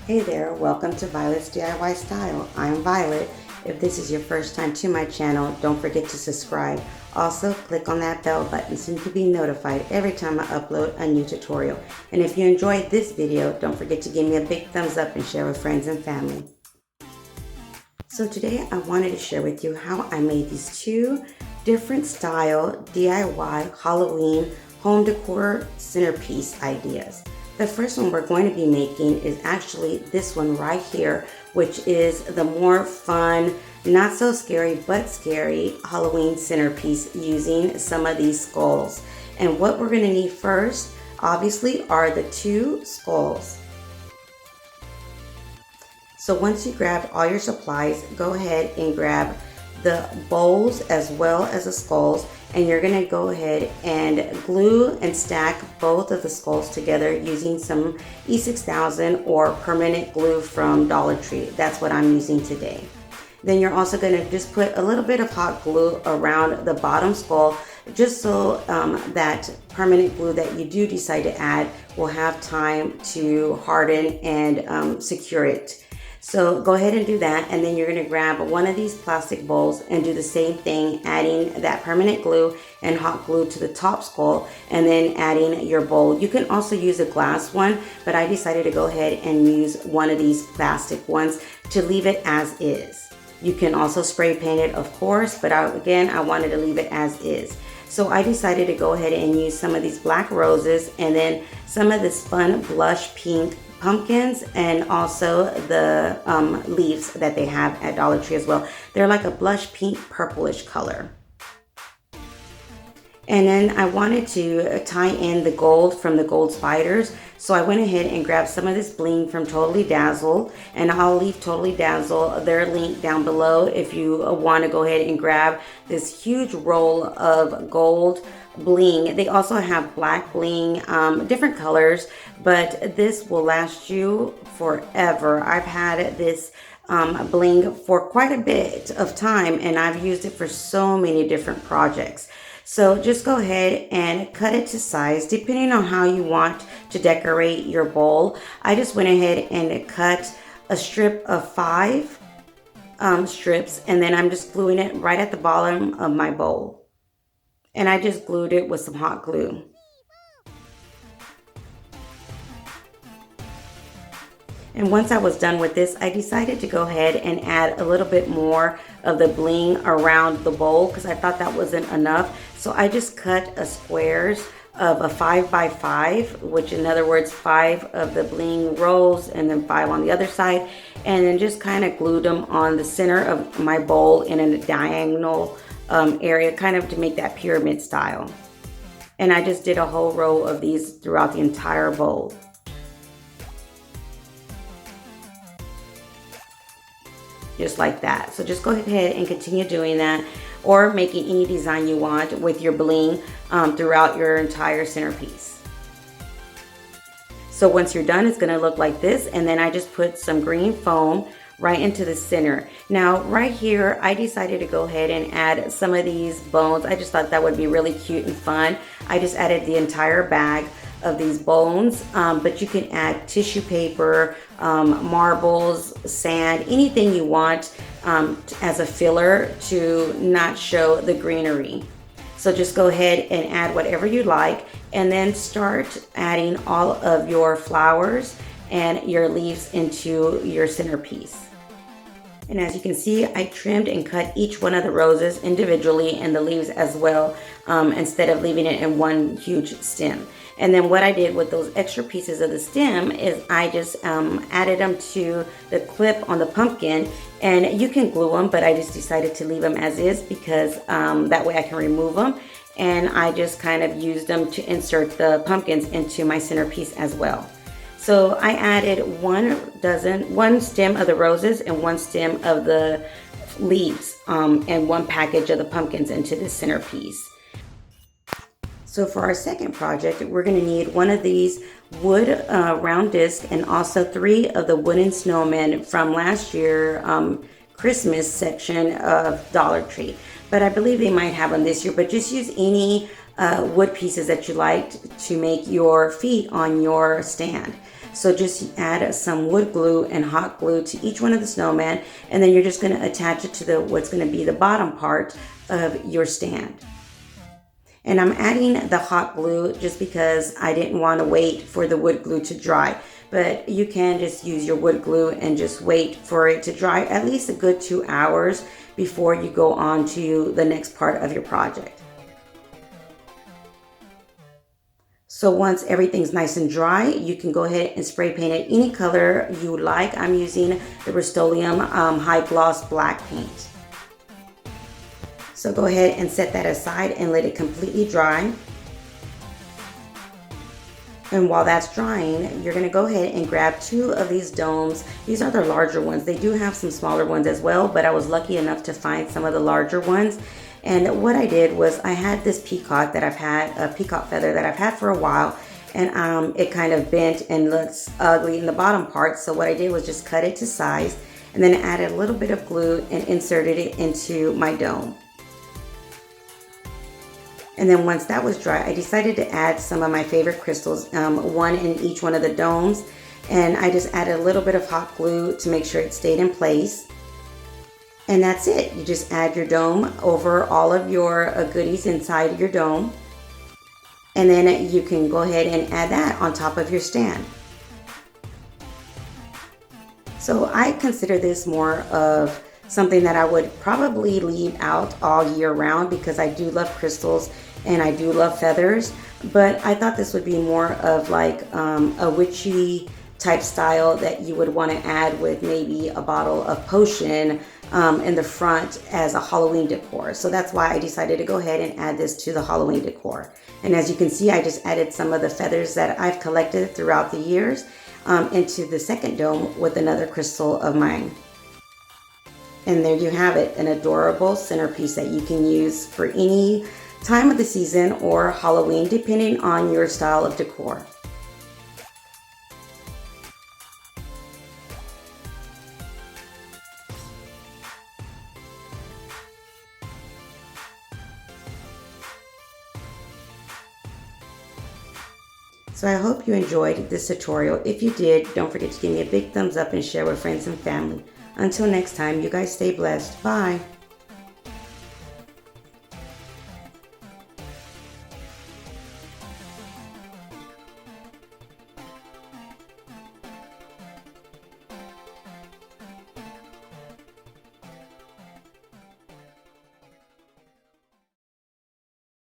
Hey there, welcome to Violet's DIY Style. I'm Violet. If this is your first time to my channel, don't forget to subscribe. Also, click on that bell button so you can be notified every time I upload a new tutorial. And if you enjoyed this video, don't forget to give me a big thumbs up and share with friends and family. So today I wanted to share with you how I made these two different style DIY Halloween home decor centerpiece ideas. The first one we're going to be making is actually this one right here, which is the more fun, not so scary, but scary Halloween centerpiece using some of these skulls. And what we're gonna need first, obviously, are the two skulls. So once you grabbed all your supplies, go ahead and grab the bowls as well as the skulls, and you're gonna go ahead and glue and stack both of the skulls together using some E6000 or permanent glue from Dollar Tree. That's what I'm using today. Then you're also gonna just put a little bit of hot glue around the bottom skull, just so that permanent glue that you do decide to add will have time to harden and secure it. So go ahead and do that, and then you're going to grab one of these plastic bowls and do the same thing, adding that permanent glue and hot glue to the top skull, and then adding your bowl. You can also use a glass one, but I decided to go ahead and use one of these plastic ones to leave it as is. You can also spray paint it, of course, but again, I wanted to leave it as is. So I decided to go ahead and use some of these black roses and then some of this fun blush pink pumpkins, and also the leaves that they have at Dollar Tree as well. They're like a blush pink purplish color. And then I wanted to tie in the gold from the gold spiders. So I went ahead and grabbed some of this bling from Totally Dazzle, and I'll leave Totally Dazzle their link down below if you want to go ahead and grab this huge roll of gold bling. They also have black bling, different colors, but this will last you forever. I've had this bling for quite a bit of time, and I've used it for so many different projects. So just go ahead and cut it to size depending on how you want to decorate your bowl. I just went ahead and cut a strip of 5 strips, and then I'm just gluing it right at the bottom of my bowl. And I just glued it with some hot glue. And once I was done with this, I decided to go ahead and add a little bit more of the bling around the bowl because I thought that wasn't enough. So I just cut a squares of a 5 by 5, which in other words, 5 of the bling rows and then 5 on the other side. And then just kind of glued them on the center of my bowl in a diagonal area, kind of to make that pyramid style. And I just did a whole row of these throughout the entire bowl. Just like that. So just go ahead and continue doing that, or making any design you want with your bling throughout your entire centerpiece. So once you're done, it's going to look like this, and then I just put some green foam right into the center. Now right here, I decided to go ahead and add some of these bones. I just thought that would be really cute and fun. I just added the entire bag of these bones, but you can add tissue paper, marbles, sand, anything you want as a filler to not show the greenery. So just go ahead and add whatever you like, and then start adding all of your flowers and your leaves into your centerpiece. And as you can see, I trimmed and cut each one of the roses individually and the leaves as well, instead of leaving it in one huge stem. And then what I did with those extra pieces of the stem is I just added them to the clip on the pumpkin, and you can glue them, but I just decided to leave them as is because that way I can remove them. And I just kind of used them to insert the pumpkins into my centerpiece as well. So I added one stem of the roses and one stem of the leaves, and one package of the pumpkins into this centerpiece. So for our second project, we're going to need one of these wood round disc, and also 3 of the wooden snowmen from last year Christmas section of Dollar Tree. But I believe they might have them this year, but just use any wood pieces that you like to make your feet on your stand. So just add some wood glue and hot glue to each one of the snowman, and then you're just going to attach it to the what's going to be the bottom part of your stand. And I'm adding the hot glue just because I didn't want to wait for the wood glue to dry. But you can just use your wood glue and just wait for it to dry at least a good 2 hours before you go on to the next part of your project. So once everything's nice and dry, you can go ahead and spray paint it any color you like. I'm using the Rust-Oleum high gloss black paint. So go ahead and set that aside and let it completely dry. And while that's drying, you're going to go ahead and grab 2 of these domes. These are the larger ones. They do have some smaller ones as well, but I was lucky enough to find some of the larger ones. And what I did was I had this peacock that I've had, a peacock feather that I've had for a while, and it kind of bent and looks ugly in the bottom part. So what I did was just cut it to size and then added a little bit of glue and inserted it into my dome. And then once that was dry, I decided to add some of my favorite crystals, one in each one of the domes. And I just added a little bit of hot glue to make sure it stayed in place. And that's it. You just add your dome over all of your goodies inside your dome. And then you can go ahead and add that on top of your stand. So I consider this more of something that I would probably leave out all year round because I do love crystals and I do love feathers, but I thought this would be more of like a witchy type style that you would want to add with maybe a bottle of potion in the front as a Halloween decor. So that's why I decided to go ahead and add this to the Halloween decor. And as you can see, I just added some of the feathers that I've collected throughout the years into the second dome with another crystal of mine. And there you have it, an adorable centerpiece that you can use for any time of the season or Halloween, depending on your style of decor. So I hope you enjoyed this tutorial. If you did, don't forget to give me a big thumbs up and share with friends and family. Until next time, you guys stay blessed. Bye.